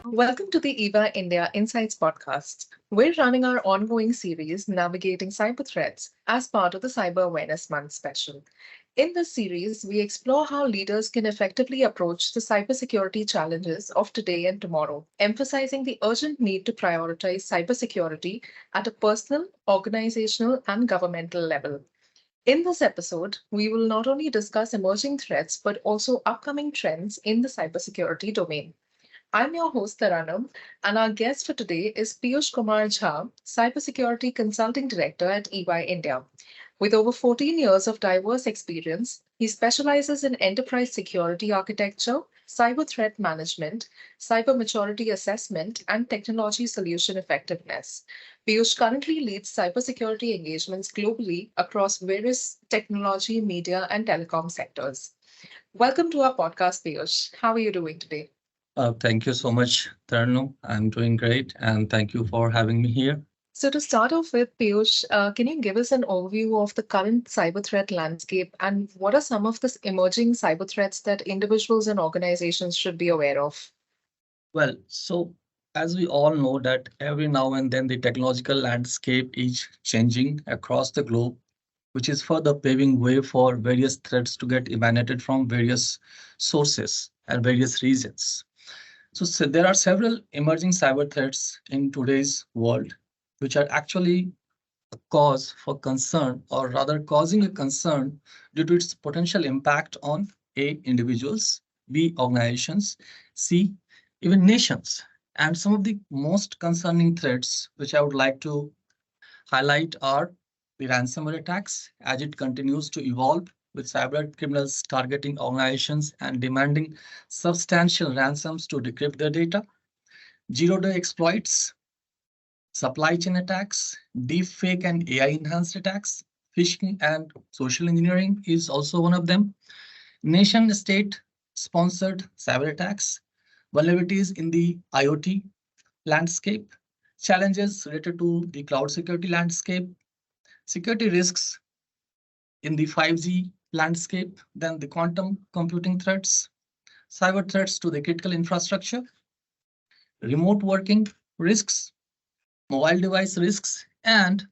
Welcome to the EVA India Insights podcast. We're running our ongoing series, Navigating Cyber Threats, as part of the Cyber Awareness Month special. In this series, we explore how leaders can effectively approach the cybersecurity challenges of today and tomorrow, emphasizing the urgent need to prioritize cybersecurity at a personal, organizational, and governmental level. In this episode, we will not only discuss emerging threats but also upcoming trends in the cybersecurity domain. I'm your host, Taranam, and our guest for today is Piyush Kumar Jha, Cybersecurity Consulting Director at EY India. With over 14 years of diverse experience, he specializes in enterprise security architecture, cyber threat management, cyber maturity assessment, and technology solution effectiveness. Piyush currently leads cybersecurity engagements globally across various technology, media, and telecom sectors. Welcome to our podcast, Piyush. How are you doing today? Thank you so much, Tarnu. I'm doing great, and thank you for having me here. So, to start off with, Piyush, can you give us an overview of the current cyber threat landscape and what are some of the emerging cyber threats that individuals and organizations should be aware of? As we all know that every now and then the technological landscape is changing across the globe, which is further paving way for various threats to get emanated from various sources and various regions. So there are several emerging cyber threats in today's world, which are actually a cause for concern, or rather causing a concern due to its potential impact on A, individuals, B, organizations, C, even nations. And some of the most concerning threats which I would like to highlight are the ransomware attacks as it continues to evolve, with cyber criminals targeting organizations and demanding substantial ransoms to decrypt their data. Zero-day exploits, supply chain attacks, deepfake and AI enhanced attacks, phishing and social engineering is also one of them. Nation state sponsored cyber attacks, vulnerabilities in the IoT landscape, challenges related to the cloud security landscape, security risks in the 5G landscape, then the quantum computing threats, cyber threats to the critical infrastructure, remote working risks, mobile device risks, and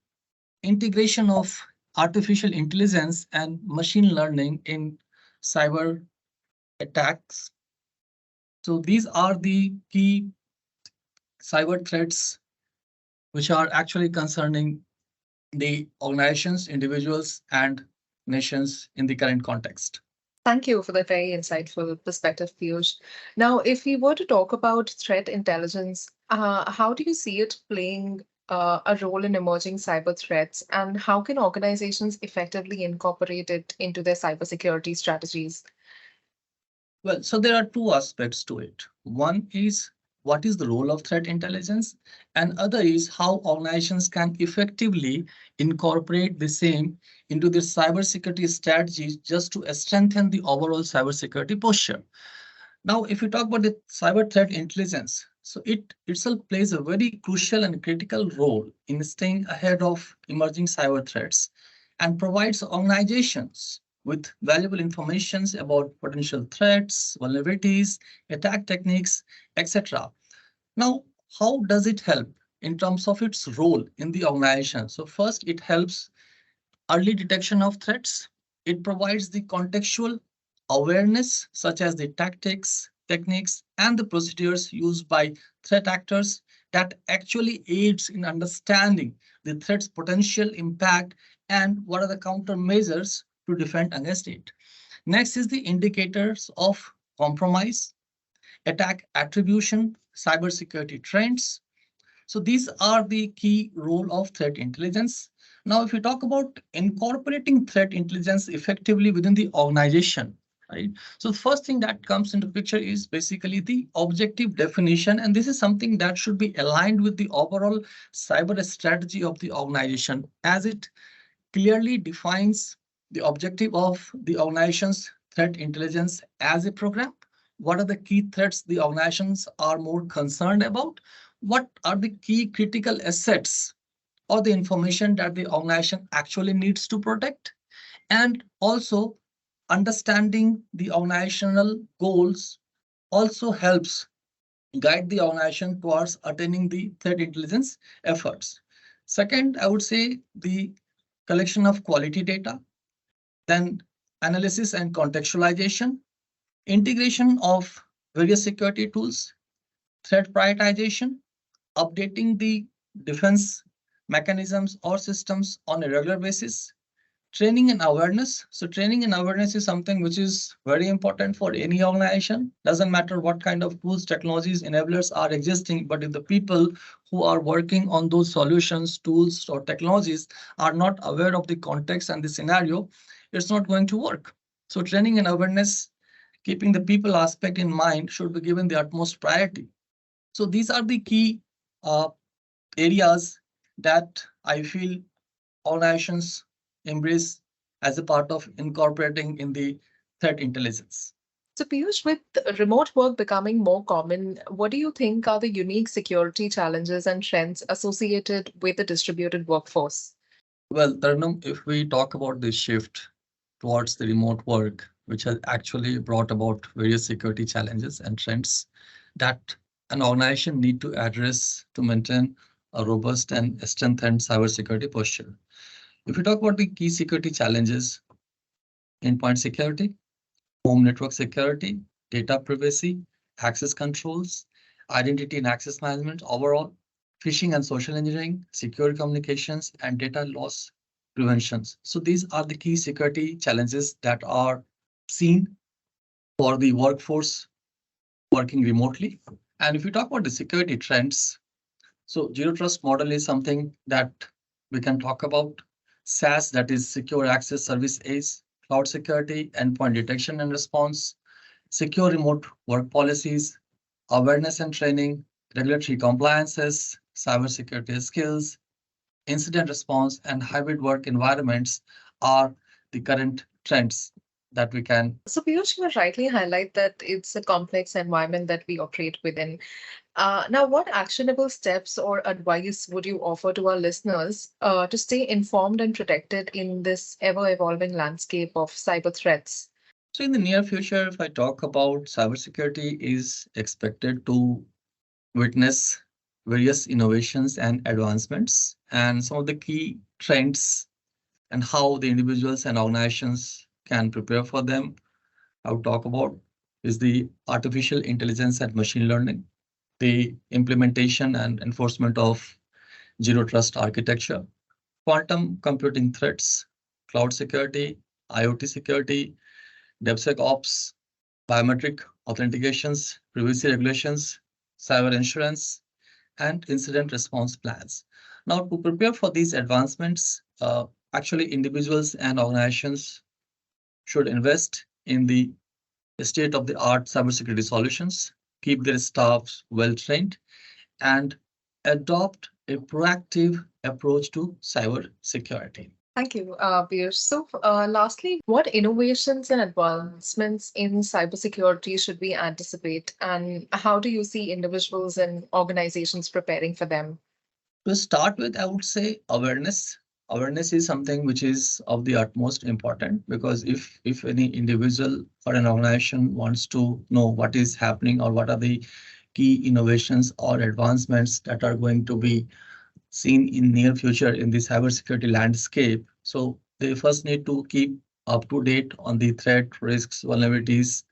integration of artificial intelligence and machine learning in cyber attacks. So these are the key cyber threats which are actually concerning the organizations, individuals, and nations in the current context. Thank you for that very insightful perspective, Piyush. Now, if we were to talk about threat intelligence, how do you see it playing a role in emerging cyber threats, and how can organizations effectively incorporate it into their cybersecurity strategies? So there are two aspects to it. One is what is the role of threat intelligence, and other is how organizations can effectively incorporate the same into their cybersecurity strategies just to strengthen the overall cybersecurity posture. Now, if you talk about the cyber threat intelligence, so it itself plays a very crucial and critical role in staying ahead of emerging cyber threats and provides organizations with valuable information about potential threats, vulnerabilities, attack techniques, etc. Now, how does it help in terms of its role in the organization? So first, it helps early detection of threats. It provides the contextual awareness, such as the tactics, techniques, and the procedures used by threat actors that actually aids in understanding the threat's potential impact and what are the countermeasures to defend against it. Next is the indicators of compromise, attack attribution, cybersecurity trends. So these are the key role of threat intelligence. Now, if we talk about incorporating threat intelligence effectively within the organization, right? So the first thing that comes into picture is basically the objective definition, and this is something that should be aligned with the overall cyber strategy of the organization, as it clearly defines the objective of the organization's threat intelligence as a program. What are the key threats the organizations are more concerned about? What are the key critical assets or the information that the organization actually needs to protect? And also, Understanding the organizational goals also helps guide the organization towards attaining the threat intelligence efforts. Second, I would say the collection of quality data, then analysis and contextualization, integration of various security tools, threat prioritization, updating the defense mechanisms or systems on a regular basis, training and awareness. So training and awareness is something which is very important for any organization. Doesn't matter what kind of tools, technologies, enablers are existing, but if the people who are working on those solutions, tools, or technologies are not aware of the context and the scenario, it's not going to work. So training and awareness, keeping the people aspect in mind, should be given the utmost priority. So these are the key uh, areas that I feel organizations embrace as a part of incorporating in the threat intelligence. So, Piyush, with remote work becoming more common, what do you think are the unique security challenges and trends associated with a distributed workforce? Well, Tarnum, if we talk about this shift towards the remote work, which has actually brought about various security challenges and trends that an organization need to address to maintain a robust and strengthened cybersecurity posture. If we talk about the key security challenges, endpoint security, home network security, data privacy, access controls, identity and access management overall, phishing and social engineering, secure communications, and data loss preventions. So these are the key security challenges that are seen for the workforce working remotely. And if we talk about the security trends, so zero trust model is something that we can talk about. SaaS, that is secure access service is cloud security, endpoint detection and response, secure remote work policies, awareness and training, regulatory compliances, cybersecurity skills, incident response, and hybrid work environments are the current trends that we can. So, Piyush, you rightly highlight that it's a complex environment that we operate within. Now, what actionable steps or advice would you offer to our listeners to stay informed and protected in this ever evolving landscape of cyber threats? So in the near future, if I talk about cybersecurity is expected to witness various innovations and advancements, and some of the key trends and how the individuals and organizations can prepare for them. I would talk about is the artificial intelligence and machine learning, the implementation and enforcement of zero trust architecture, quantum computing threats, cloud security, IoT security, DevSecOps, biometric authentications, privacy regulations, cyber insurance, and incident response plans. Now, to prepare for these advancements, actually individuals and organizations should invest in the state-of-the-art cybersecurity solutions, keep their staffs well trained, and adopt a proactive approach to cyber security. Thank you, Piyush. So, lastly, what innovations and advancements in cybersecurity should we anticipate, and how do you see individuals and organizations preparing for them? To start with, I would say awareness. Awareness is something which is of the utmost important because if any individual or an organization wants to know what is happening or what are the key innovations or advancements that are going to be seen in near future in the cybersecurity landscape, so they first need to keep up to date on the threat, risks, vulnerabilities,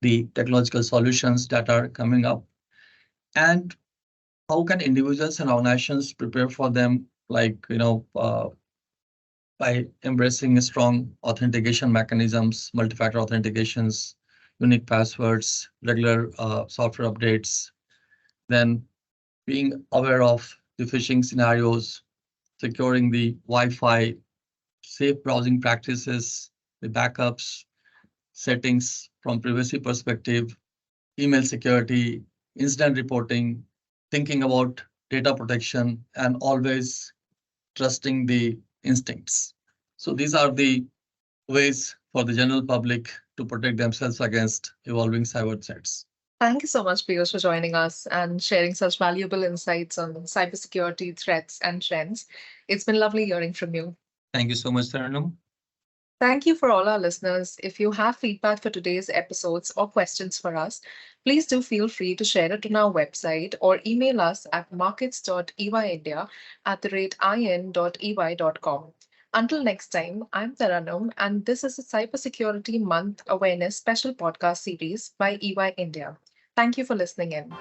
the technological solutions that are coming up, and how can individuals and organizations prepare for them, like by embracing strong authentication mechanisms, multi-factor authentications, unique passwords, regular software updates, then being aware of the phishing scenarios, securing the Wi-Fi, safe browsing practices, the backups, settings from privacy perspective, email security, incident reporting, thinking about data protection, and always trusting the instincts. So these are the ways for the general public to protect themselves against evolving cyber threats. Thank you so much, Piyush, for joining us and sharing such valuable insights on cybersecurity threats and trends. It's been lovely hearing from you. Thank you so much, Taranum. Thank you for all our listeners. If you have feedback for today's episodes or questions for us, please do feel free to share it on our website or email us at markets.eyindia@in.ey.com. Until next time, I'm Taranum, and this is a Cybersecurity Month Awareness special podcast series by EY India. Thank you for listening in.